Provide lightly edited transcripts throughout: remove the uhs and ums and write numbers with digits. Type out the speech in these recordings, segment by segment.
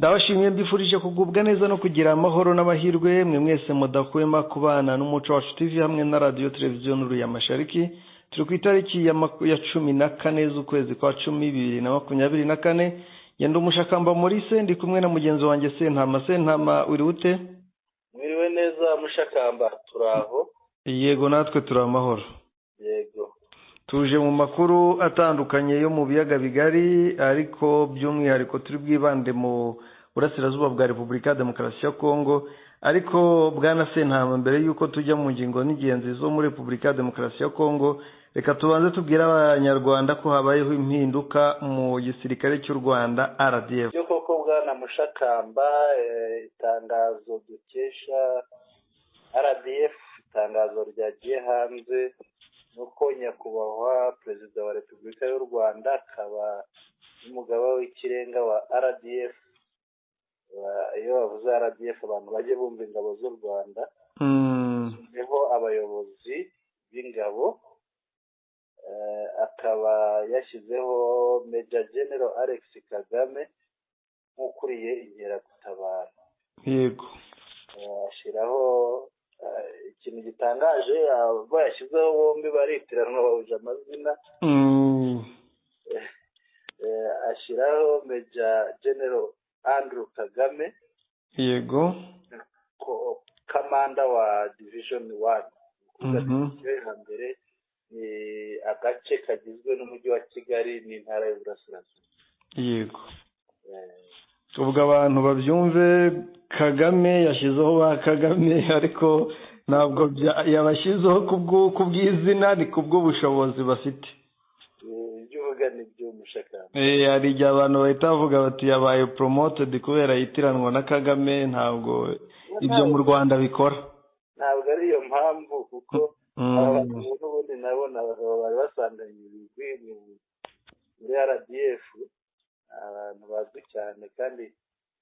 Ndabashimiye mbifurije kugubwa neza no kugira amahoro n'amahirwe mwe mwese mudahwema kubana n'umuco wacu TV hamwe na radio televiziyo Nuru ya Mashariki. Turi ku itariki ya 14 z'ukwezi kwa 10 2024. Yenda umushakamba Maurice ndi kumwe na mugenzi wanjye Sentama uri ute? Mwiriwe neza mushakamba turaho. Yego natwe turi amahoro. Yego. Tuje mu makuru atandukanye yo mu biyaga bigari ariko by'umwihariko turi bwibande mu burasirazuba bwa Repubulika Demokarasi ya Kongo. Ariko bwana Sentama, mbere yuko tujya mu ngingo n'ingenzi zo muri Repubulika Demokarasi ya Kongo, reka tubanze tubwira abanyarwanda ko habayeho impinduka mu gisirikare cy'u Rwanda RDF. Byo koko bwana mushakamba, itangazo dukesha RDF, itangazo ryagiye hanze nuko nyakubahwa Perezida wa Repubulika y'u Rwanda akaba n'umugaba w'ikirenga wa RDF. Iyo bavuze RDF abantu bajye bumva ingabo z'u Rwanda. Niho abayobozi b'ingabo, akaba yashyizeho Major General Alex Kagame nk'ukuriye inkeragutabara. Yego. Ashyiraho ikintu gitangaje, abo yashyizeho bombi baritiranwa bahuje amazina. Ashyiraho Major General Andrew Kagame. Yego. Kamanda wa Division 1. Hambere ni agace kagizwe n'umujyi wa Kigali n'intara y'Uburasirazuba. Yego. Ubwo abantu babyumve, Kagame yashyizeho ba Kagame ariko ntabwo yabashyizeho kubw'izina, ni kubw'ubushobozi bafite. Ibyuvuga ni byo mushakamba. Hari igihe abantu bahita bavuga bati yabaye promoted kubera yitiranwa na Kagame. Ntabwo ibyo mu Rwanda bikora. Ntabwo ari iyo mpamvu, kuko abantu n'ubundi nabona bari basanganye ibigwi muri RDF, abantu bazwi cyane kandi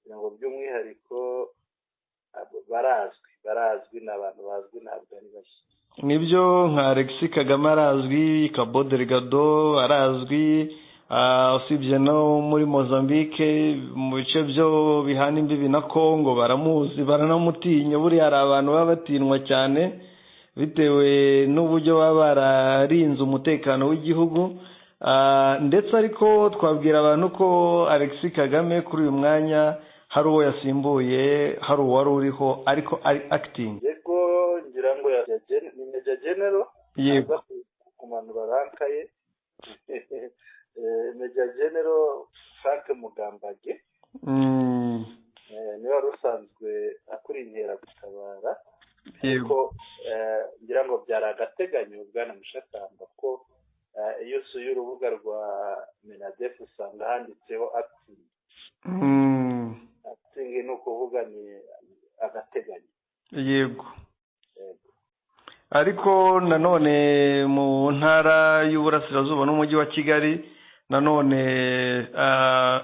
ngo by'umwihariko barazwi n'abantu bazwi, ntabwo ari bashya. Nibyo, nka Alex Kagame arazwi, Cabo Delgado arazwi, usibye no muri Mozambique mu bice byo bihana imbibi na Kongo baramuzi, baranamutinya. Buriya hari abantu baba batinwa cyane bitewe n'uburyo baba bararinze umutekano w'igihugu. Ndetse ariko twabwira abantu ko Alex Kagame kuri uyu mwanya hari uwo yasimbuye, hari uwari uriho ariko ari acting. Yego, ngira ngo ni Major General. Yego. Kumanura rankaye. Major General Frank Mugambage. Niwe wari usanzwe akuriye inkeragutabara. Yego. Ngira ngo byari agateganyo bwana mushakamba ko iyo usuye urubuga rwa Minadef usanga handitseho acting. Acting ni ukuvuga ni agateganyo. Yego. Ariko nanone mu ntara y'Uburasirazuba n'umujyi wa Kigali, nanone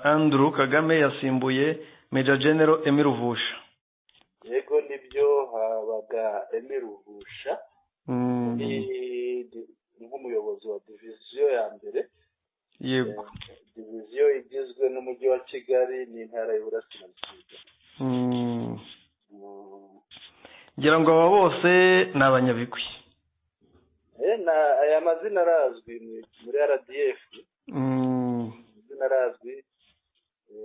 Andrew Kagame yasimbuye Major General Emile Ruvusha. Yego, nibyo, habaga Emile Ruvusha nk'umuyobozi wa diviziyo ya mbere. Yego. Diviziyo igizwe n'umujyi wa Kigali n'intara y'Uburasirazuba. Ngira ngo aba bose ni abanyabigwi. Aya mazina arazwi muri RDF. Mazina arazwi,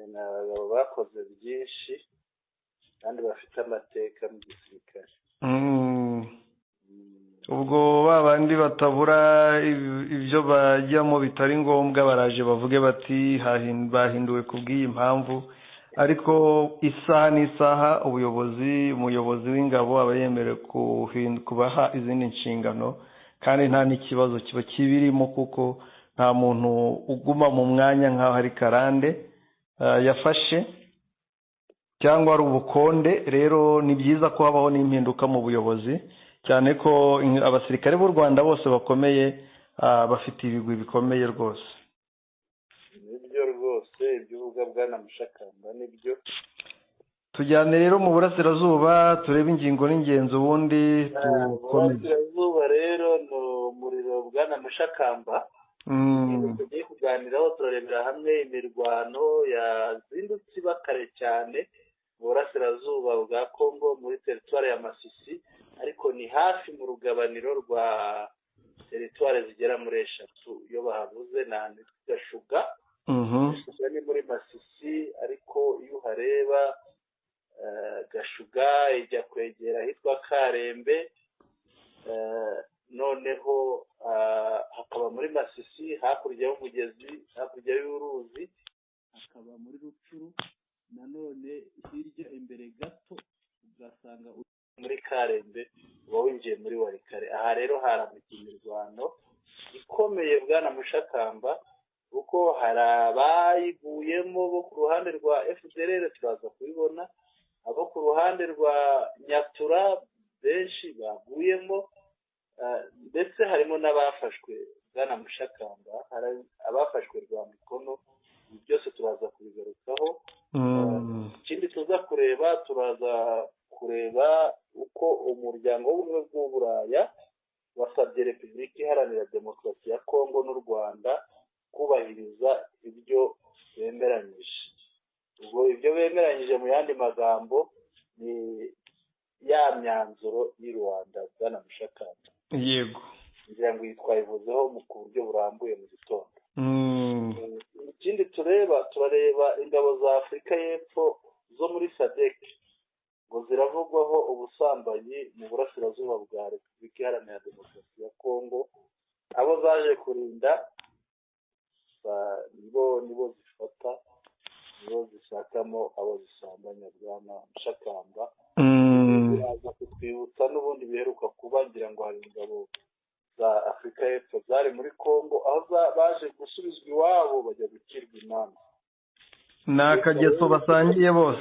ni abagabo bakoze byinshi kandi bafite amateka mu gisirikare. Ubwo babandi batabura ibyo bajyamo bitari ngombwa baraje bavuge bati bahinduwe kubw'iyi mpamvu. Ariko isaha n'isaha umuyobozi w'ingabo aba yemerewe kubaha izindi nshingano, kandi nta n'ikibazo kiba kibirimo, kuko nta muntu uguma mu mwanya nk'aho hari karande yafashe cyangwa ari ubukonde. Rero ni byiza ko habaho n'impinduka mu buyobozi, cyane ko abasirikare b'u Rwanda bose bakomeye, bafite ibigwi bikomeye rwose. Nibyo rwose ibyo uvuga bwana mushakamba, nibyo. Tujyane rero mu Burasirazuba turebe ingingo n'ingenzi ubundi dukomeze. Burasirazuba rero no umuriro bwana mushakamba. tugiye kuganiraho turarebera hamwe imirwano yazindutse iba kare cyane mu burasirazuba bwa Congo muri teritwari ya Masisi, ariko ni hafi mu rugabaniro rwa teritwari zigera muri 3 iyo bahavuze na Gashuga. Gashuga ni muri Masisi, ariko iyo uhareba Gashuga ijya kwegera ahitwa Karembe, noneho hakaba muri Masisi hakurya y'umugezi, hakurya y'uruzi hakaba muri Rucuru, nanone hirya imbere gato ugasanga muri Karembe uba winjiye muri Warikare. Aha rero haramutse imirwano ikomeye bwana Mushakamba, kuko hari abayiguyemo bo ku ruhande rwa FDLR turaza kubibona, abo ku ruhande rwa Nyatura benshi baguyemo, ndetse harimo n'abafashwe bwana Mushakamba, hari abafashwe rwa Mikono. Byose turaza kubigarukaho. Ikindi turaza kureba uko umuryango w'ubumwe bw'Uburaya wasabye Repubulika Iharanira Demokarasi ya Kongo n'u Rwanda kubahiriza ibyo bemeranyije. Ubwo ibyo bemeranyije mu yandi magambo ni ya myanzuro y'u Rwanda bwana Mushakamba. Yego, ngira ngo twayivuzeho ku buryo burambuye mu gitondo. Ikindi turareba ingabo za Afurika y'Epfo zo muri SADC ngo ziravugwaho ubusambanyi mu burasirazuba bwa Repubulika Iharanira Demokarasi ya Kongo. Abo zaje kurinda nibo zifata, nibo zishakamo abo zisambanya bwana Mushakamba. Biraza kutwibutsa n'ubundi biheruka kuba, ngira ngo hari ingabo za Afurika y'Epfo zari muri Kongo, aho baje gusubizwa iwabo bajya gukirwa imanza. ni akageso basangiye bose.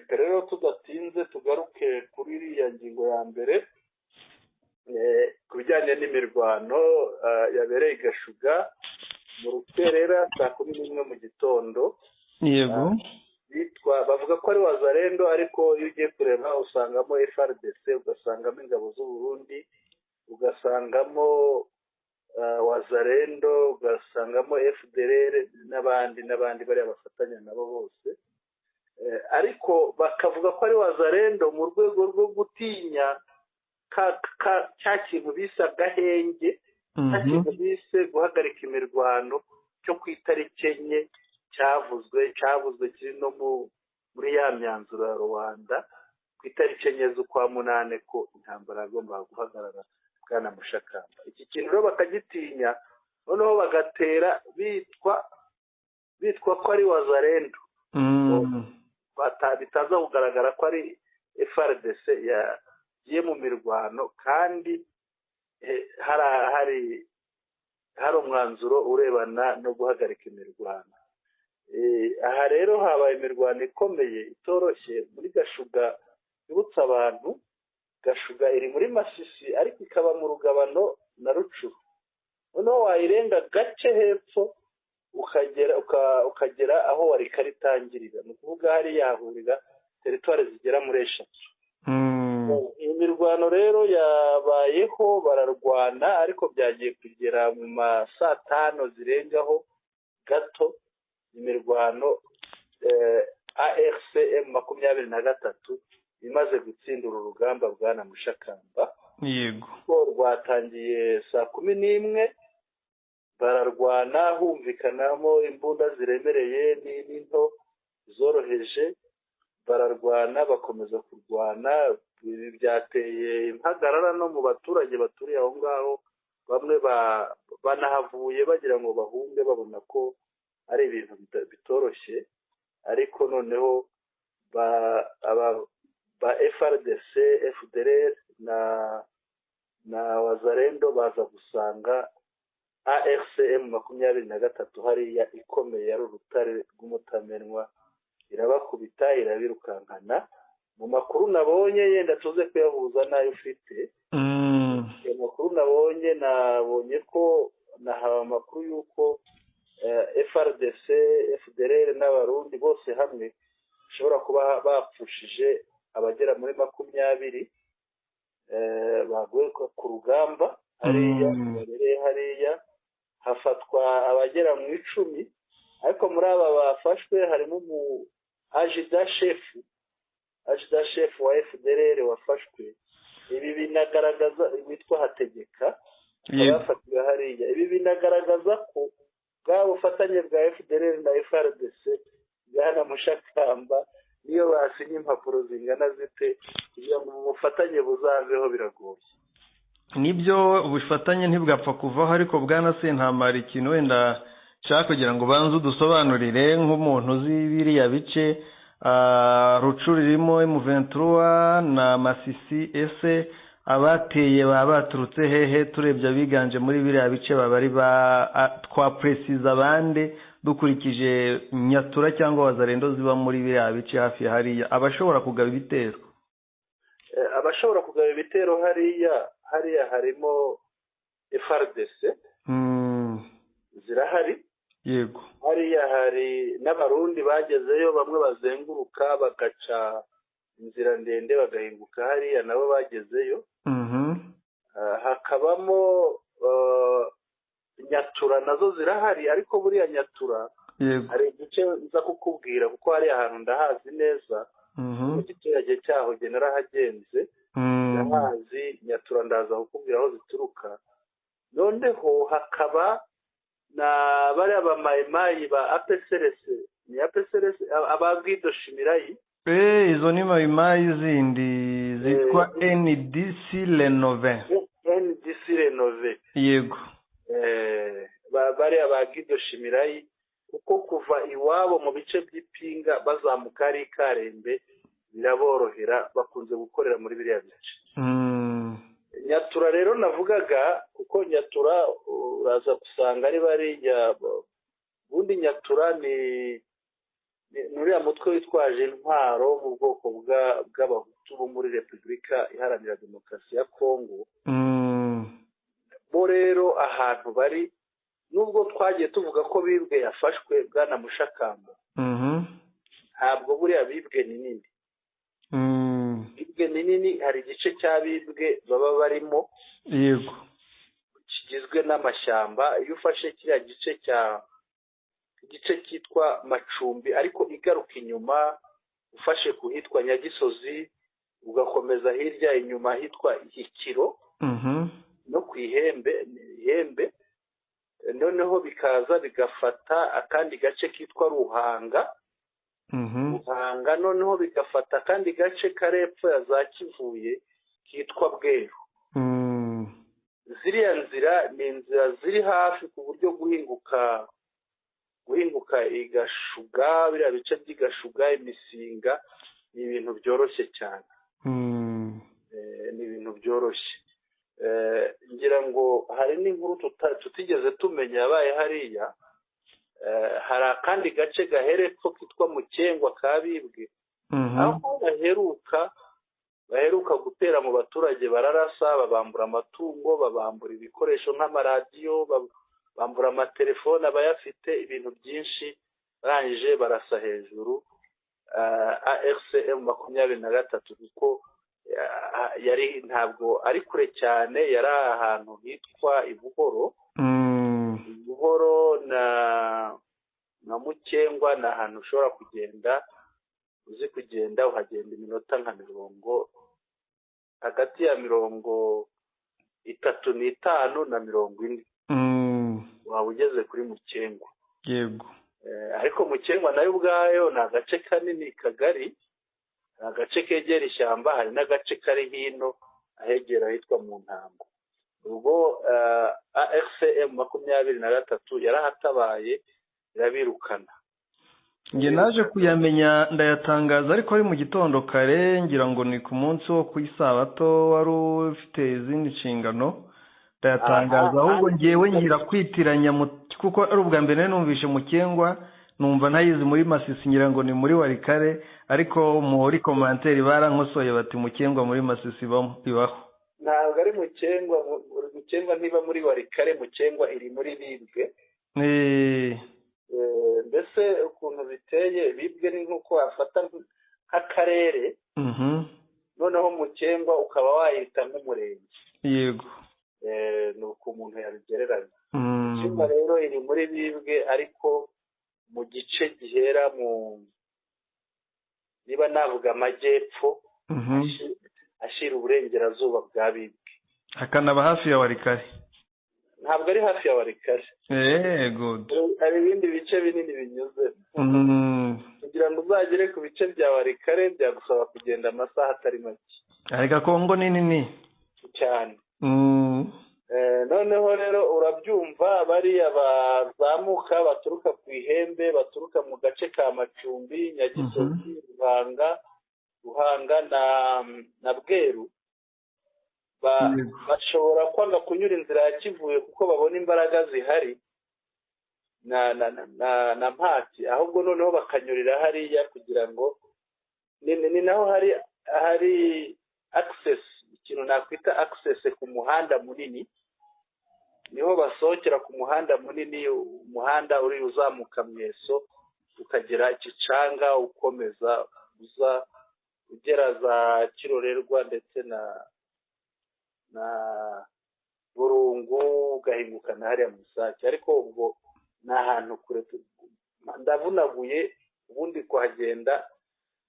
Rero tudatinze tugaruke kuri iriya ngingo ya mbere ku bijyanye n'imirwano yabereye i Gashuga mu Rukerera saa 11 mu gitondo. Yego, bavuga ko ari Wazalendo, ariko iyo ugiye kureba usangamo FARDC, ugasangamo ingabo z'u Burundi, ugasangamo Wazalendo, ugasangamo FDLR n'abandi bari bafatanya nabo bose, ariko bakavuga ko ari Wazalendo mu rwego rwo gutinya cya kintu bise agahenge, cya kintu bise guhagarika imirwano cyo ku itariki 4 cyavuzwe kiri no muri ya myanzuro ya Rwanda ku itariki 4 z'ukwa munane ko intambara agomba guhagarara bwana Mushakamba. Iki kintu rero bakagitinya, noneho bagatera bitwa ko ari Wazalendo, bitaza kugaragara ko ari FARDC yagiye mu mirwano, kandi hari umwanzuro urebana no guhagarika imirwano. Aha rero habaye imirwano ikomeye itoroshye muri Gashuga. Ibutsa abantu, Gashuga iri muri Masisi ariko ikaba mu rugabano na Rucuru. Noneho wayirenga gace hepfo ukagera aho Warikare itangirira, ni ukuvuga hari yahurira teritwari zigera muri 3. Iyi mirwano rero yabayeho, bararwana, ariko byagiye kugera mu saa 5 zirengaho gato imirwano ARCM 23 imaze gutsindura urugamba bwana Mushakamba. Yego, ko rwatangiye saa 11 bararwana, humvikanamo imbunda ziremereye n'into zoroheje, bararwana bakomeza kurwana. Ibi byateye impagarara no mu baturage baturiye aho ngaho, bamwe banahavuye bagira ngo bahunge babona ko ari ibintu bitoroshye, ariko noneho ba FARDC, FDLR na Wazalendo baza gusanga ARCM 23 hariya ikomeye ari urutare rw'umutamenwa, irabakubita irabirukankana. Mu makuru nabonye, yenda tuze kuyahuza nayo ufite, amakuru nabonye ko nahawe amakuru y'uko FARDC, FDLR n'abarundi bose hamwe bashobora kuba bapfushije abagera muri 20 baguye ku rugamba hariya hafatwa abagera mu 10, ariko muri aba bafashwe harimo ajida shefu wa FDLR wafashwe. Ibi binagaragaza witwa Hategeka abafatiwe hariya. Ibi binagaragaza ko bwa bufatanye bwa FDLR na FARDC bwana Mushakamba niyo basinye impapuro zingana zite kugira ngo ubufatanye buzaveho biragoye. Nibyo ubufatanye ntibwapfa kuvaho, ariko bwana Sentamara ikintu wenda nshaka kugira ngo banze udusobanurire nk'umuntu uzi biriya bice, Rucuru ririmo M23 na Masisi, ese abateye baturutse hehe? Turebye abiganje muri biriya bice babari twa precise abande dukurikije Nyatura cyangwa Wazarendo ziba muri biriya bice hafi hariya, abashobora kugaba ibitero hariya harimo FARDC zirahari. Yego. Hariya hari n'abarundi bagezeyo, bamwe bazenguruka bagaca inzira ndende bagahinguka hariya, nabo bagezeyo. Hakabamo Nyatura nazo zirahari, ariko buriya Nyatura hari igice nza kukubwira kuko hari ahantu ndahazi neza. Mu giturage cyaho genera hagenze ndahazi. Nyatura ndaza kukubwira aho zituruka. Noneho hakaba na bariya ba mayimayi ba APCRS, ni APCRS ababwido Shimirayi. Izo ni mayimayi zindi zitwa NDC Renove. Yego. Bariya ababwido Shimirayi, kuko kuva iwabo mu bice by'Ipinga bazamuka ari Karembe biraborohera, bakunze gukorera muri biriya bice. Nyatura rero navugaga, kuko Nyatura uraza gusanga ari bariya bundi. Nyatura ni nuriya mutwe witwaje intwaro mu bwoko bw'abahutu bo muri Repubulika Iharanira Demokarasi ya Kongo. Bo rero ahantu bari, nubwo twagiye tuvuga ko Bibwe yafashwe bwana Mushakamba, ntabwo buriya Bibwe ni nini. Bibwe ni nini, hari igice cya Bibwe baba barimo. Yego. Kigizwe n'amashyamba. Iyo ufashe kiriya gice cyitwa Macumbi, ariko igaruka inyuma ufashe kuhitwa Nyagisozi, ugakomeza hirya inyuma hitwa Ikiro, no ku Ihembe, noneho bikaza bigafata akandi gace kitwa Ruhanga. Ruhanga noneho bigafata akandi gace karepfo ya za Kivuye kitwa Bweru. Ziriya nzira ni inzira ziri hafi ku buryo guhinguka Igashuga, biriya bice by'Igashuga, Imisinga, ni ibintu byoroshye cyane. Ni ibintu byoroshye. Ngira ngo hari n'inkuru tutigeze tumenya yabaye hariya. Hari akandi gace gaherepfo kitwa Mukengwa ka Bibwe, aho baheruka gutera mu baturage, bararasa, babambura amatungo, babambura ibikoresho nk'amaradiyo, bambura amatelefone abayafite, ibintu byinshi, barangije barasa hejuru. ARCM 23 kuko yari ntabwo ari kure cyane, yari ahantu hitwa Ibuhoro. Buhoro na Mukengwa ni ahantu ushobora kugenda, uzi kugenda uhagenda iminota nka hagati ya 35 na 40 waba ugeze kuri Mukengwa. Yego. Ariko Mukengwa nayo ubwayo ni agace kanini kagari, agace kegera ishyamba. Hari n'agace kari hino ahegera hitwa mu Ntango. Ubwo ARCM 23 yarahatabaye irabirukana. Nge naje kuyamenya ndayatangaza, ariko ari mu gitondo kare, ngira ngo ni ku munsi wo ku Isabato wari ufite izindi nshingano. Ndayatangaza ahubwo ngewe ngira kwitiranya, kuko ari ubwa mbere numvishe Mukengwa, numva ntayizi muri Masisi, ngira ngo ni muri Warikare, ariko muri commentaire barankosoye bati Mukengwa muri Masisi ibaho. Ntabwo ari Mukengwa ntiba muri Warikare, Mukengwa iri muri Bibwe. Mbese ukuntu biteye, Bibwe ni nk'uko wafata nk'akarere, noneho Mukengwa ukaba wayita nk'umurenge. Yego. Ni uko umuntu yabigereranya. Shuma rero iri muri bibwe ariko mu gice gihera mu niba navuga amajyepfo ashira uburengerazuba bwa bibwe, hakanaba hafi ya Warikare. ntabwo ari hafi ya Warikare. Good. Hari ibindi bice binini binyuze kugira ngo uzagere ku bice bya Warikare byagusaba kugenda amasaha atari make. Ariko Kongo nini cyane. Noneho rero urabyumva bariya bazamuka baturuka ku ihembe, baturuka mu gace ka Macumbi, Nyagisozi, Ruhanga na Bweru, bashobora kwanga kunyura inzira ya Kivuye kuko babona imbaraga zihari na Mpati, ahubwo noneho bakanyurira hariya kugira ngo ni naho hari access, ikintu nakwita access ku muhanda munini, niho basohokera ku muhanda munini, umuhanda uri uzamuka Mweso ukagera Kicanga ukomeza uza ugera za Kirorerwa ndetse na Burungu ugahingukana hariya mu Sake. Ariko ubwo ni ahantu kure, ndavunaguye ubundi kuhagenda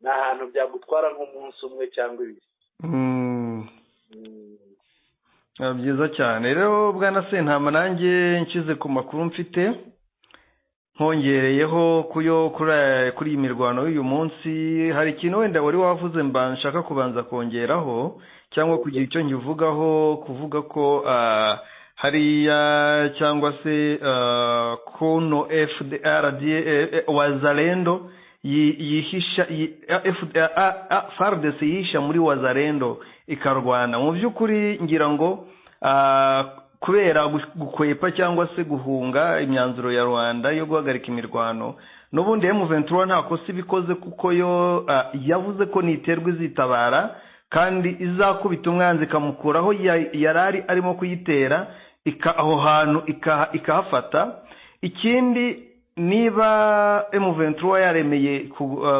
ni ahantu byagutwara nk'umunsi umwe cyangwa ibiri. Byiza cyane rero Bwana Sentama, nanjye nkize ku makuru mfite nkongereyeho kuri iyi mirwano y'uyu munsi. Hari ikintu wenda wari wavuze nshaka kubanza kongeraho cyangwa kugira icyo nkivugaho, kuvuga ko hariya cyangwa se kono FDLR Wazalendo yihisha FARDC yihisha muri Wazalendo ikarwana. Mu by'ukuri ngira ngo kubera gukwepa cyangwa se guhunga imyanzuro ya Rwanda yo guhagarika imirwano, n'ubundi M23 nta kosa bikoze kuko yo yavuze ko niterwa izitabara kandi izakubita umwanzi ikamukuraho yarari arimo kuyitera aho hantu ikahafata. Ikindi, niba M23 yaremeye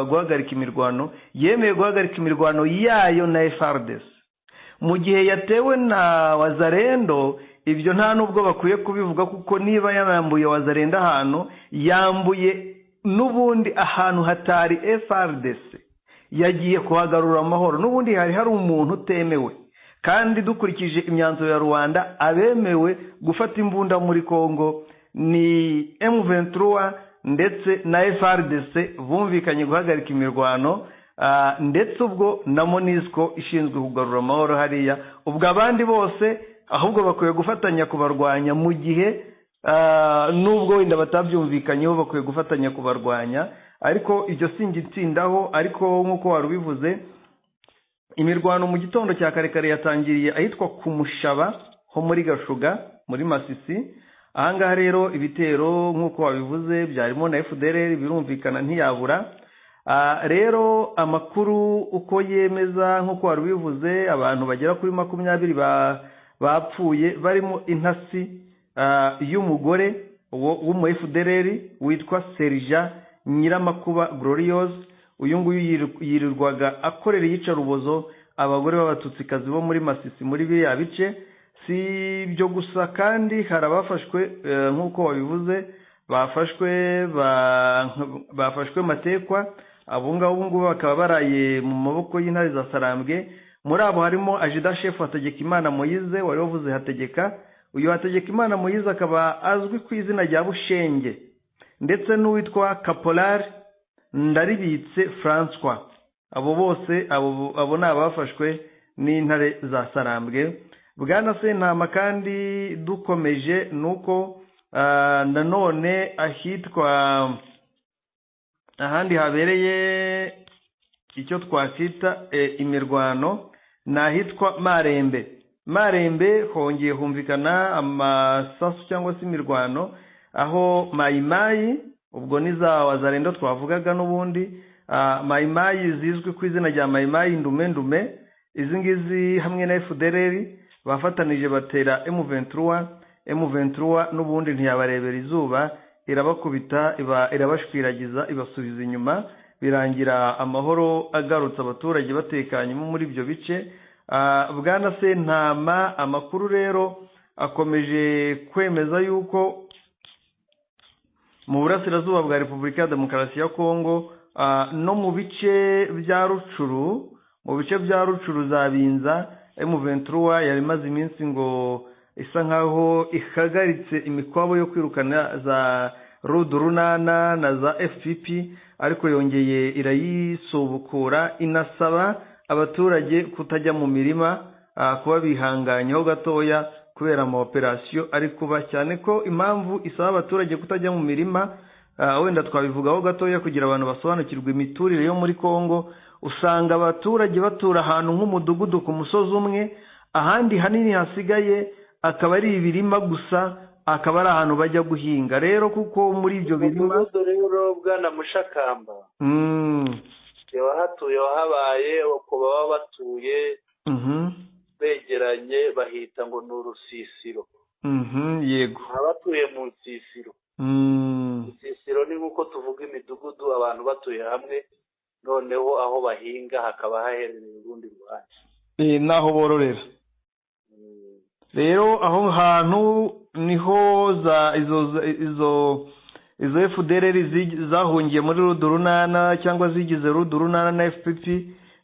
guhagarika imirwano, yemeye guhagarika imirwano yayo na FARDC mu gihe yatewe na Wazalendo, ibyo nta nubwo bakwiye kubivuga kuko niba yambuye Wazalendo ahantu, yambuye n'ubundi ahantu hatari FARDC, yagiye kuhagarura amahoro. N'ubundi hari umuntu utemewe, kandi dukurikije imyanzuro ya Rwanda abemewe gufata imbunda muri Kongo ni M23 ndetse na FARDC bumvikanye guhagarika imirwano, ndetse ubwo na MONUSCO ishinzwe kugarura amahoro hariya. Ubwo abandi bose ahubwo bakwiye gufatanya kubarwanya, mu gihe nubwo wenda batabyumvikanyeho bakwiye gufatanya kubarwanya. Ariko ibyo singitsindaho, ariko nk'uko warubivuze, imirwano mu gitondo cya karekare yatangiriye ahitwa ku Mushaba ho muri Gashuga muri Masisi. Ahangaha rero ibitero nk'uko wabivuze byarimo na FDLR, birumvikana ntiyabura. Rero amakuru uko yemeza nk'uko warubivuze, abantu bagera kuri 20 bapfuye, barimo intasi y'umugore w'umu FDLR witwa Serja Nyiramakuba Glorious. Uyu nguyu yirirwaga akorera iyicarubozo abagore b'abatutsikazi bo muri Masisi muri biriya bice. Si byo gusa kandi hari abafashwe nk'uko wabivuze, bafashwe matekwa. Abo ngabo bakaba baraye mu maboko y'intare za Sarambwe. Muri abo harimo Ajida Chef Hategekimana Moise wari wavuze Hategeka. Uyu Hategekimana Moise akaba azwi ku izina rya Bushenge, ndetse n'uwitwa Caporal Ndaribitse François. Abo bose abo ni abafashwe n'intare za Sarambwe. Bwana Sentama, kandi dukomeje nuko nanone ahitwa ahandi habereye icyo twakwita imirwano nahitwa Marembe hongeye humvikana amasasu cyangwa se imirwano, aho Mayimayi, ubwo ni za Wazalendo twavugaga n'ubundi, Mayimayi zizwi ku izina rya Mayimayi Ndume, izi ngizi hamwe na FDLR bafatanije batera M23 n'ubundi ntiyabarebera izuba, irabakubita irabashwiragiza ibasubiza inyuma, birangira amahoro agarutse, abaturage batekanye muri ibyo bice. Bwana Sentama, amakuru rero akomeje kwemeza yuko mu burasirazuba bwa Repubulika ya Demokarasi ya Kongo no mu bice bya Rucuru za Binza M23 yari maze iminsi ngo isa nkaho ihagaritse imikwabo yo kwirukana za Rudurunana na za FPP, ariko yongeye irayisubukura inasaba abaturage kutajya mu mirima, kuba bihanganyeho gatoya kubera ama operasiyo ari kuba, cyane ko impamvu isaba abaturage kutajya mu mirima wenda twabivugaho gatoya kugira abantu basobanukirwe imiturire yo muri Kongo. Usanga abaturage batura ahantu nk'umudugudu ku musozi umwe, ahandi hanini hasigaye akaba ari ibirima gusa, akaba ari ahantu bajya guhinga. Rero kuko muri ibyo birima rero Bwana Mushakamba wahatuye wahabaye uko baba batuye begeranye bahita ngo ni urusisiro. Yego, abatuye mu nsisiro. Insisiro ni nk'uko tuvuga imidugudu abantu batuye hamwe, noneho aho bahinga hakaba haherereye urundi ruhande naho bororera. Rero aho hantu niho izo FDLR zahungiye muri Rudurunana cyangwa zigize Rudurunana na FPP,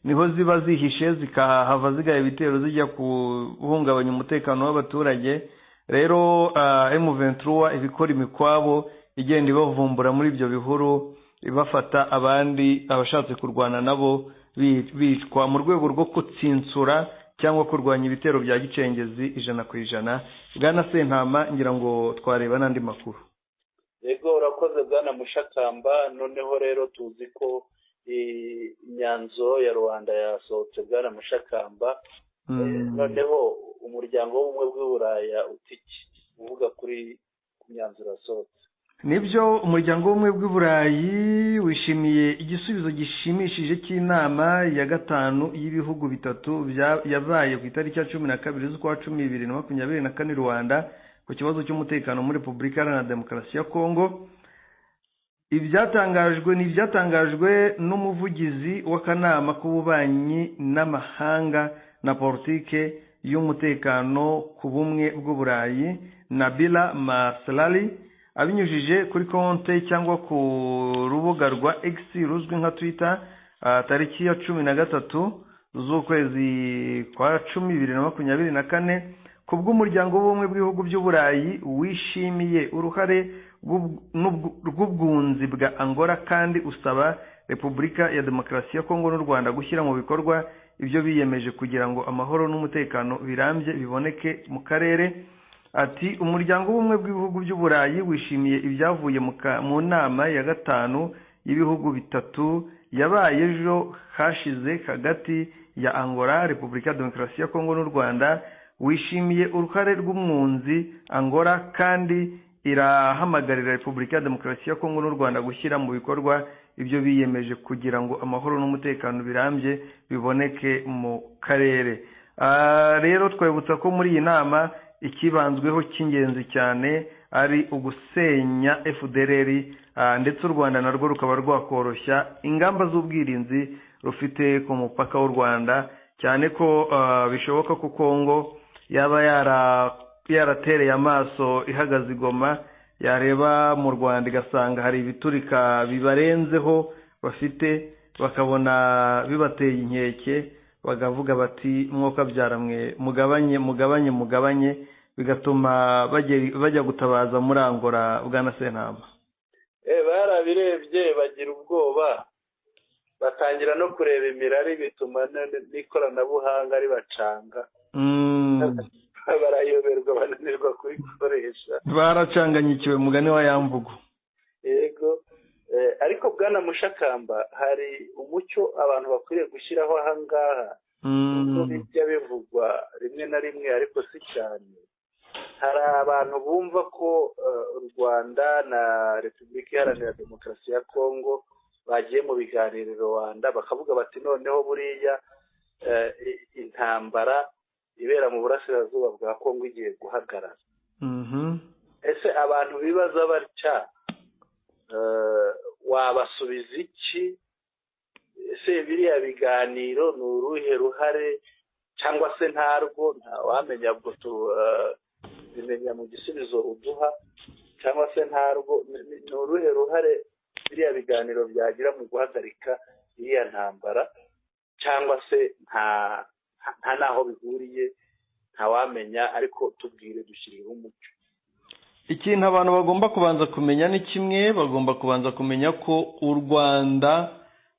niho ziba zihishe zikahava zigaye ibitero zijya kuhungabanya umutekano w'abaturage. Rero M23 ibikora imikwabo igenda ibavumbura muri ibyo bihuru, ibafata abandi abashatse kurwana nabo bicwa mu rwego rwo kutsinsura cyangwa kurwanya ibitero bya gicengezi 100%. Bwana Sentama, ngira ngo twareba n'andi makuru. Yego, urakoze Bwana Mushakamba. Noneho rero tuzi ko imyanzuro ya Rwanda yasohotse Bwana Mushakamba. Noneho umuryango w'ubumwe bw'Uburaya utiki uvuga kuri imyanzuro yasohotse? Nibyo, umuryango w'ubumwe bw'Uburayi wishimiye igisubizo gishimishije cy'inama ya gatanu y'ibihugu bitatu yabaye ku itariki ya 12 z'ukwa 10 2024 Rwanda ku kibazo cy'umutekano muri Repubulika Iharanira Demokarasi ya Kongo. Ibyatangajwe n'umuvugizi w'akanama k'ububanyi n'amahanga na politike y'umutekano ku bumwe bw'Uburayi, Nabila Maslali, abinyujije kuri konte cyangwa ku rubuga rwa X ruzwi nka Twitter tariki ya 13 z'ukwezi kwa 10 2024, kubw'umuryango w'ubumwe bw'ibihugu by'Uburayi wishimiye uruhare rw'ubwunzi bwa Angola kandi usaba Repubulika ya Demokarasi ya Kongo n'u Rwanda gushyira mu bikorwa ibyo biyemeje kugira ngo amahoro n'umutekano birambye biboneke mu karere. Ati, umuryango w'ubumwe bw'ibihugu by'Uburayi wishimiye ibyavuye mu nama ya gatanu y'ibihugu bitatu yabaye ejo hashize hagati ya Angola, Repubulika ya Demokarasi ya Kongo n'u Rwanda. Wishimiye uruhare rw'umwunzi Angola kandi irahamagarira Repubulika ya Demokarasi ya Kongo n'u Rwanda gushyira mu bikorwa ibyo biyemeje kugira ngo amahoro n'umutekano birambye biboneke mu karere. Rero twabutsa ko muri iyi nama ikibanzweho cy'ingenzi cyane ari ugusenya FDLR, ndetse u Rwanda narwo rukaba rwakoroshya ingamba z'ubwirinzi rufite ku mupaka w'u Rwanda, cyane ko bishoboka ko Kongo yaba yaratereye amaso ihagaze Goma, yareba mu Rwanda igasanga hari ibiturika bibarenzeho bafite, bakabona bibateye inkeke, bagavuga bati mwuka byaramwe mugabanye, bigatuma bajya gutabaza muri Angola. Bwana Sentama, barabirebye bagira ubwoba, batangira no kureba imirari, bituma n'ikoranabuhanga ribacanga, barayoberwa, bananirwa kubikoresha, baracanganyikiwe mugani wa Yambugu. Yego, ariko Bwana Mushakamba, hari umucyo abantu bakwiriye gushyiraho ahangaha, kuko bijya bivugwa rimwe na rimwe ariko si cyane. Hari abantu bumva ko u Rwanda na Repubulika Iharanira Demokarasi ya Kongo bagiye mu biganiro Rwanda, bakavuga bati noneho buriya intambara ibera mu burasirazuba bwa Kongo igiye guhagarara. Ese abantu bibaza batya wabasubiza iki? Ese biriya biganiro ni uruhe ruhare cyangwa se ntarwo? Ntawamenya, ubwo bimenya mu gisubizo uduha cyangwa se ntarwo ni uruhe ruhare biriya biganiro byagira mu guhagarika iriya ntambara cyangwa se nta naho bihuriye ntawamenya, ariko tubwire dushyirireho umucyo. Ikintu abantu bagomba kubanza kumenya ni kimwe, bagomba kubanza kumenya ko u Rwanda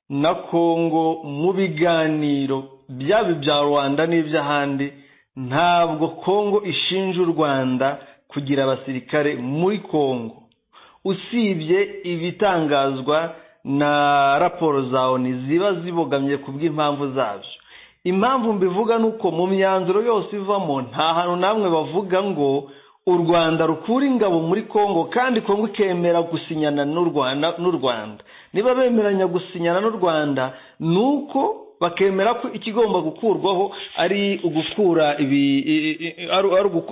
na Kongo mu biganiro byaba ibya Rwanda n'iby'ahandi, ntabwo Kongo ishinja u Rwanda kugira abasirikare muri Kongo, usibye ibitangazwa na raporo za ONU ziba zibogamye ku bw'impamvu zabyo. Impamvu mbivuga nuko mu myanzuro yose ivamo nta hantu namwe bavuga ngo u Rwanda rukura ingabo muri Kongo kandi Kongo ikemera gusinyana n'u Rwanda. Niba bemeranya gusinyana n'u Rwanda nuko bakemera ko ikigomba gukurwaho ari ugukura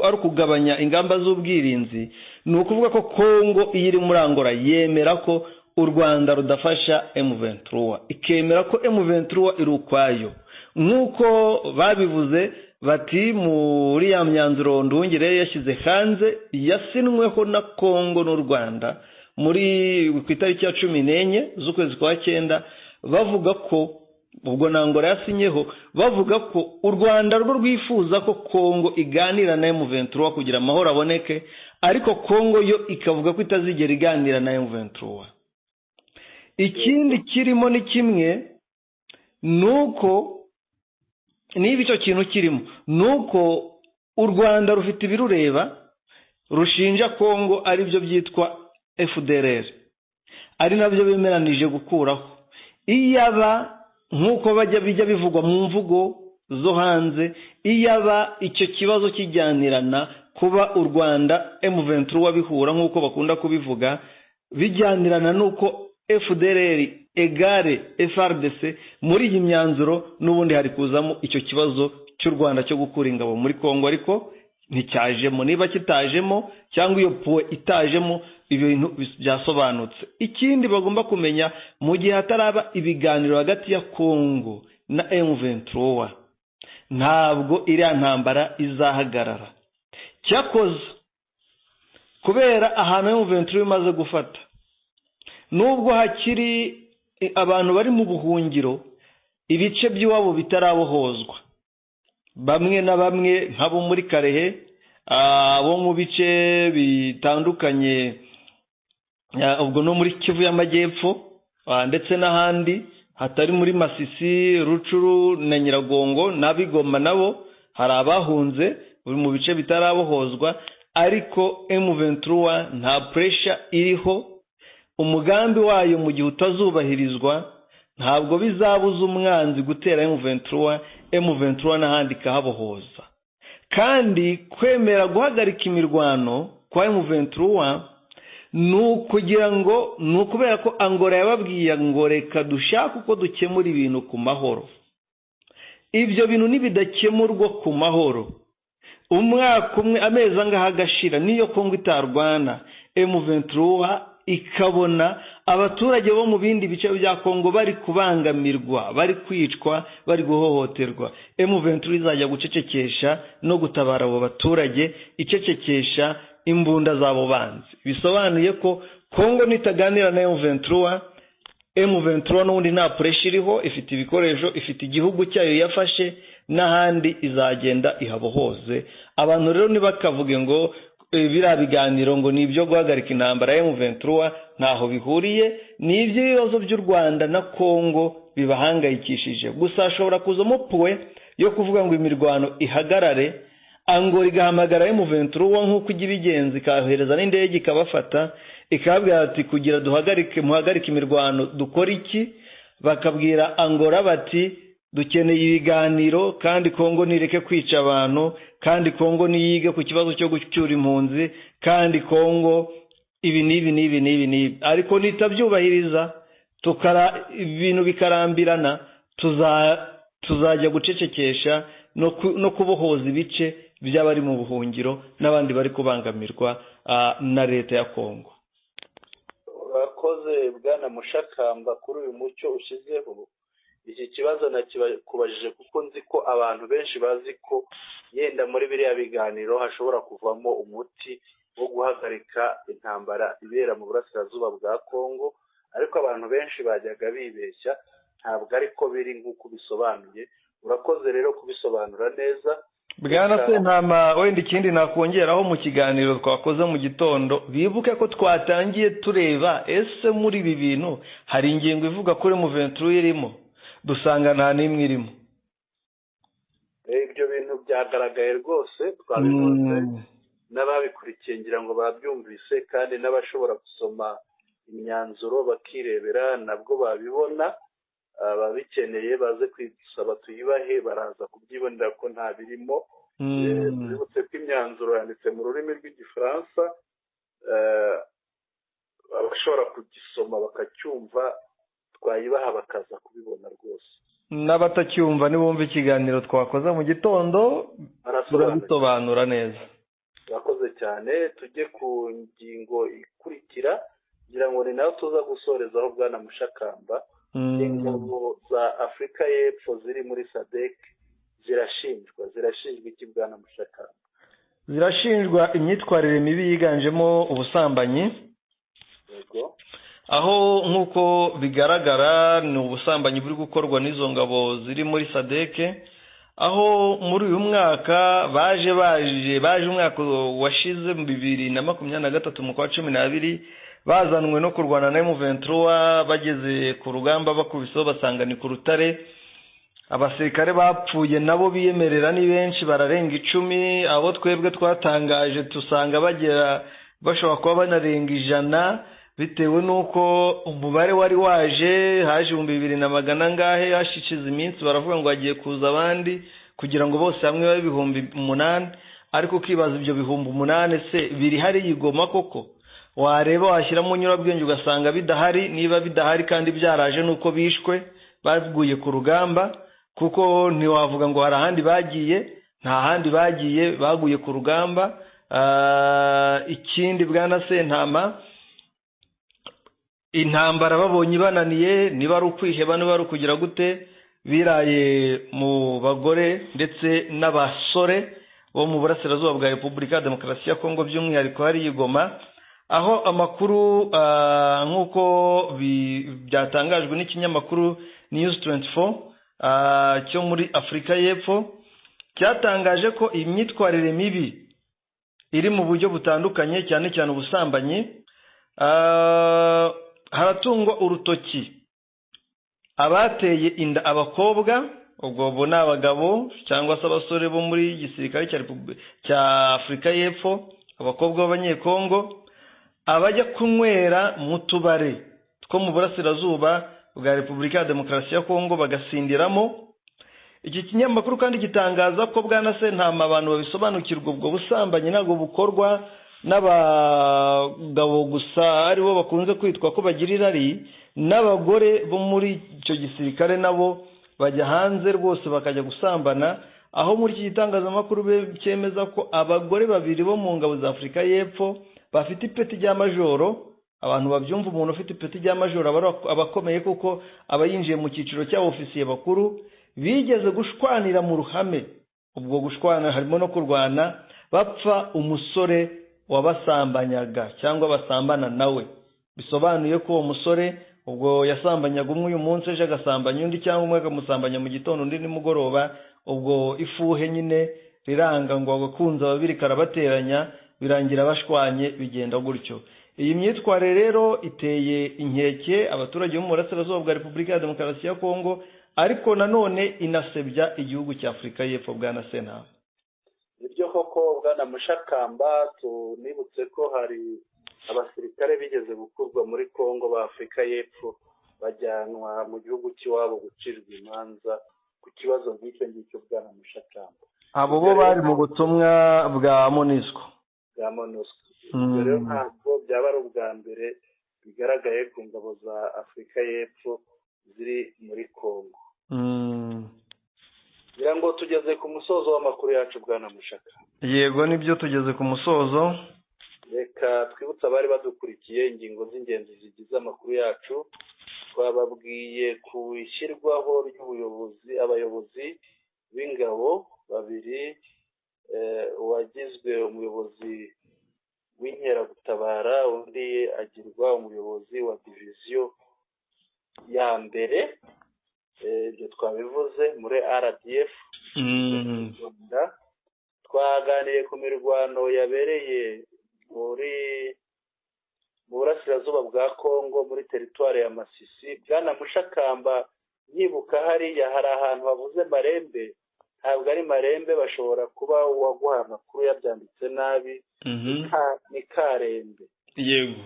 ari kugabanya ingamba z'ubwirinzi. Ni ukuvuga ko Kongo iri muri Angola yemera ko u Rwanda rudafasha M23, ikemera ko M23 iri ukwayo, nk'uko babivuze bati muri ya myanzuro Nduhungire yashyize hanze yasinweho na Kongo n'u Rwanda muri ku itariki ya 14 z'ukwezi kwa 9, bavuga ko ubwo na Angola yasinyeho, bavuga ko u Rwanda rwo rwifuza ko Kongo iganira na M23 kugira amahoro aboneke, ariko Kongo yo ikavuga ko itazigera iganira na M23. Ikindi kirimo ni kimwe, nuko niba icyo kintu kirimo nuko u Rwanda rufite ibirureba rushinja Kongo ari byo byitwa FDLR, ari nabyo bemeranije gukuraho. Iyaba nk'uko bijya bivugwa mu mvugo zo hanze, iyaba icyo kibazo kijyanirana kuba u Rwanda M23 bihura nk'uko bakunda kubivuga, bijyanirana nuko FDLR egare FRDC, muri iyi myanzuro n'ubundi hari kuzamo icyo kibazo cy'u Rwanda cyo gukura ingabo muri Kongo, ariko nticyajemo. Niba kitajemo cyangwa iyo poe itajemo, ibyo bintu byasobanutse. Ikindi bagomba kumenya, mu gihe hataraba ibiganiro hagati ya Kongo na M23, ntabwo iriya ntambara izahagarara. Cyakoze kubera ahantu M23 imaze gufata, nubwo hakiri abantu bari mu buhungiro, ibice by'iwabo bitarabohozwa, bamwe na bamwe nk'abo muri Karehe, abo mu bice bitandukanye ubwo no muri Kivu y'Amajyepfo ndetse n'ahandi hatari muri Masisi, Rucuru na Nyiragongo n'Abigoma, nabo hari abahunze buri mu bice bitarabohozwa, ariko M23 nta pressure iriho. Umugambi wayo mu gihe utazubahirizwa, ntabwo bizabuza umwanzi gutera M23 n'ahandi kahabohoza. Kandi kwemera guhagarika imirwano kwa M23 kugira ngo kubera ko Angola yababwiye ngo reka dushaka uko dukemura ibintu ku mahoro. Ibyo bintu nibidakemurwa ku mahoro, umwaka umwe amezi angaha agashira, niyo Kongo itarwana, M23 ikabona abaturage bo mu bindi bice bya Kongo bari kubangamirwa, bari kwicwa, bari guhohoterwa, M23 izajya gucecekesha no gutabara abo baturage, icecekesha imbunda zabo banzi. Bisobanuye ko Kongo nitaganira na M23 n'undi nta pressure iriho, ifite ibikoresho, ifite igihugu cyayo yafashe, n'ahandi izagenda ihabohoze. Abantu rero nibakavuge ngo biriya biganiro ngo nibyo guhagarika intambara ya M23, ntaho bihuriye. Ni ibibazo by'u Rwanda na Kongo bibahangayikishije. Gusa hashobora kuzamo poe yo kuvuga ngo imirwano ihagarare, Angola igahamagara M23 nk'uko ijya ibigenza, ikahereza n'indege ikabafata, ikababwira ati kugira muhagarike imirwano dukora iki. Bakabwira Angola bati dukeneye ibiganiro, kandi Kongo nireke kwica abantu, kandi Kongo niyige ku kibazo cyo gucyura impunzi, kandi Kongo ibi nibi. Ariko nitabyubahiriza ibintu bikarambirana, tuzajya gucecekesha no kubohoza ibice by'abari mu buhungiro n'abandi bari kubangamirwa na leta ya Kongo. Urakoze Bwana Mushakamba kuri uyu mucyo ushizeho. iki kibazo nakibajije kuko nzi ko abantu benshi bazi ko yenda muri biriya biganiro hashobora kuvamo umuti wo guhagarika intambara ibera mu burasirazuba bwa Kongo, ariko abantu benshi bajyaga bibeshya, ntabwo ariko biri nk'uko bisobanuye. Urakoze rero kubisobanura neza. Bwana Sentama, wenda ikindi nakongeraho mu kiganiro twakoze mu gitondo, bibuke ko twatangiye tureba ese muri ibi bintu hari ingingo ivuga kuri M23 irimo, dusanga nta n'imwe irimo. Ibyo bintu byagaragaye rwose, twabivuze n'ababikurikiye ngira ngo babyumvise, kandi n'abashobora gusoma imyanzuro bakirebera nabwo babibona. Ababikeneye baze kwisaba tuyibahe, baraza kubyibonera ko nta birimo. Tubibutse ko imyanzuro yanditse mu rurimi rw'igifaransa, abashobora kugisoma bakacyumva twayibaha bakaza kubibona rwose. N'abatacyumva nibumva ikiganiro twakoze mu gitondo turabisobanura neza. Urakoze cyane. Tujye ku ngingo ikurikira, ngira ngo ni nawe tuza gusorezaho Bwana Mushakamba. Ingabo za Afurika y'Epfo ziri muri SADC zirashinjwa iki Bwana Mushakamba? Zirashinjwa imyitwarire mibi yiganjemo ubusambanyi. Yego. Aho nk'uko bigaragara ni ubusambanyi buri gukorwa n'izo ngabo ziri muri SADC, aho muri uyu mwaka baje umwaka washize mu 2023 mu kwa 12 bazanwe no kurwana na M23, bageze ku rugamba bakubiseho basanga ni ku Rutare. Abasirikare bapfuye nabo biyemerera ni benshi, bararenga 10. Abo twebwe twatangaje tusanga bashobora kuba banarenga 100, bitewe nuko umubare wari waje 2,200 ngahe, hashikiza iminsi baravuga ngo hagiye kuza abandi kugira ngo bose hamwe babe 8,000. ariko ukibaza ibyo 8,000 se biri hari yigoma koko? Wareba washyiramo nyurabwenge ugasanga bidahari. Niba bidahari kandi byaraje nuko bishwe baguye ku rugamba, kuko ntiwavuga ngo hari ahandi bagiye, nta handi bagiye, baguye ku rugamba. Ikindi Bwana Sentama, intambara babonye bananiye, niba ari ukwiheba niba ari ukugira gute, biraye mu bagore ndetse n'abasore bo mu burasirazuba bwa Repubulika ya Demokarasi ya Kongo, by'umwihariko hari Goma, aho amakuru nk'uko byatangajwe n'ikinyamakuru News 24 cyo muri Afurika y'Epfo, cyatangaje ko imyitwarire mibi iri mu buryo butandukanye, cyane cyane ubusambanyi. Haratungwa urutoki abateye inda abakobwa, ubwo bo n'abagabo cyangwa se abasore bo muri gisirikare cya Afurika y'Epfo, abakobwa b'abanyekongo, abajya kunywera mu tubare two mu burasirazuba bwa Repubulika ya Demokarasi ya Kongo bagasindiramo. Iki kinyamakuru kandi gitangaza ko Bwana Sentama abantu babisobanukirwa ubwo busambanyi ntabwo bukorwa n'abagabo gusa aribo bakunze kwitwa ko bagira irari, n'abagore bo muri icyo gisirikare nabo bajya hanze rwose bakajya gusambana. Aho muri iki gitangazamakuru cyemeza ko abagore 2 bo mu ngabo za Afurika y'Epfo bafite ipeti rya majoro. Abantu babyumva, umuntu ufite ipeti rya majoro abakomeye kuko aba yinjiye mu cyiciro cy'abofisiye bakuru, bigeze gushwanira mu ruhame. Ubwo gushwana harimo no kurwana, bapfa umusore wabasambanyaga cyangwa basambana nawe. Bisobanuye ko uwo musore ubwo yasambanyaga umwe uyu munsi, ejo agasambanya undi, cyangwa umwe akamusambanya mu gitondo undi nimugoroba. Ubwo ifuhe nyine riranga ngo agakunza babiri karabateranya, birangira bashwanye, bigenda gutyo. Iyi myitwarire rero iteye inkeke abaturage bo mu burasirazuba bwa Repubulika ya Demokarasi ya Kongo, ariko nanone inasebya igihugu cya Afurika y'Epfo. Bwana Sentama, nibyo koko Bwana Mushakamba, tunibutse ko hari abasirikare bigeze gukurwa muri Kongo ba Afurika y'Epfo bajyanwa mu gihugu cy'iwabo gucirwa imanza ku kibazo nk'icyo ngicyo. Bwana Mushakamba, abo bo bari mu butumwa bwa MONUSCO. Rero ntabwo byaba ari ubwa mbere bigaragaye ku ngabo za Afurika y'Epfo ziri muri Kongo. Ngira ngo tugeze ku musozo w'amakuru yacu Bwana Mushakamba. Yego, nibyo tugeze ku musozo. Reka twibutse abari badukurikiye ingingo z'ingenzi zigize amakuru yacu. twababwiye ku ishyirwaho ry'ubuyobozi abayobozi b'ingabo babiri, uwagizwe umuyobozi w'inkeragutabara, undi agirwa umuyobozi wa diviziyo ya mbere. Ibyo twabivuze muri RDF. Twaganiriye ku mirwano yabereye mu burasirazuba bwa Kongo muri teritwari ya Masisi. Bwana Mushakamba, nyibuka hariya hari ahantu havuze Marembe, ntabwo ari Marembe, bashobora kuba uwaguha amakuru yabyanditse nabi. Ni Karembe. Yego.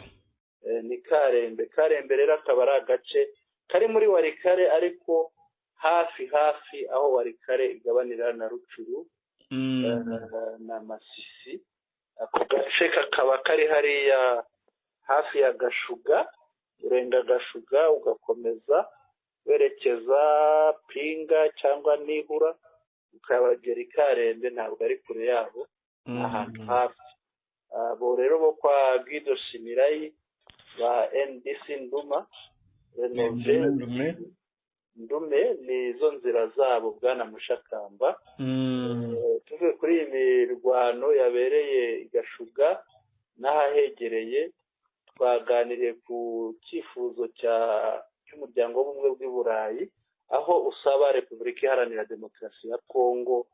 Ni Karembe. Karembe rero akaba ari agace kari muri Warikare, ariko hafi aho Warikare igabanira na Rucuru na Masisi. Ako gace kakaba kari hariya hafi ya Gashuga, urenga Gashuga ugakomeza werekeza Pinga cyangwa Nihura ukabagera Karembe, ntabwo ari kure yabo, ahantu hafi. Abo rero bo kwa Guido Shimirayi ba NDC Ndume ni zo nzira zabo, Bwana Mushakamba. Tuvuye kuri iyi mirwano yabereye Gashuga n'ahahegereye, twaganiriye ku cyifuzo cy'umuryango w'ubumwe bw'i Burayi, aho usaba Repubulika Iharanira Demokarasi ya Kongo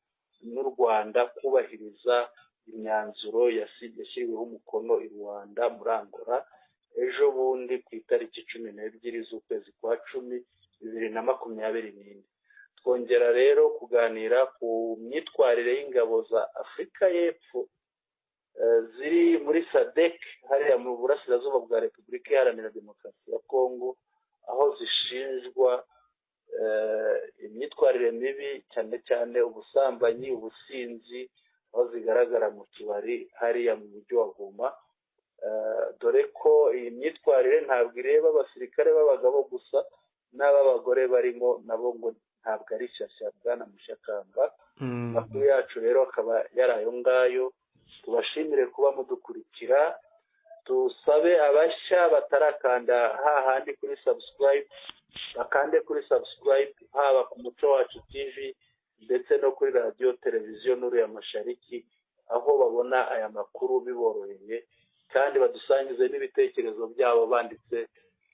n'u Rwanda kubahiriza imyanzuro yashyiriweho umukono i Rwanda muri Angola ejo bundi ku itariki 12 z'ukwezi kwa 10, 2024. Twongera rero kuganira ku myitwarire y'ingabo za Afurika y'Epfo ziri muri SADC hariya mu burasirazuba bwa Repubulika Iharanira Demokarasi ya Kongo, aho zishinjwa imyitwarire mibi, cyane cyane ubusambanyi, ubusinzi, aho zigaragara mu tubari hariya mu mujyi wa Goma. Dore ko iyi myitwarire ntabwo ireba abasirikare b'abagabo gusa, n'ab'abagore barimo nabo ngo ntabwo ari shyashya, Bwana Mushakamba. Amakuru yacu rero akaba yari ayo ngayo. Tubashimire kuba mudukurikira, tusabe abashya batarakanda hahandi kuri subscribe, bakande kuri subscribe, haba ku Muco Wacu TV ndetse no kuri radio televiziyo Nuru ya Mashariki, aho babona aya makuru biboroheye, kandi badusangize n'ibitekerezo byabo banditse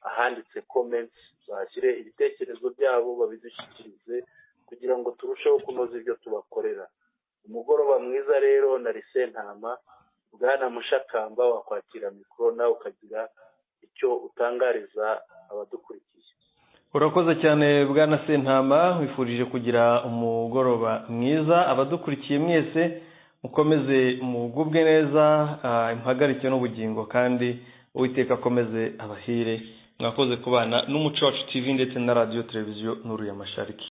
ahanditse comments, bashyire ibitekerezo byabo babidushyikirize kugira ngo turusheho kunoza ibyo tubakorera. Umugoroba mwiza rero na Sentama. Bwana Mushakamba, wakwakira mikoro nawe ukagira icyo utangariza abadukurikiye. Urakoze cyane Bwana Sentama, wifurije kugira umugoroba mwiza. Abadukurikiye mwese mukomeze mugubwe neza, impagarike n'ubugingo, kandi Uwiteka akomeze abahire. Mwakoze kubana n'Umuco Wacu TV ndetse na radio televiziyo Nuru ya Mashariki.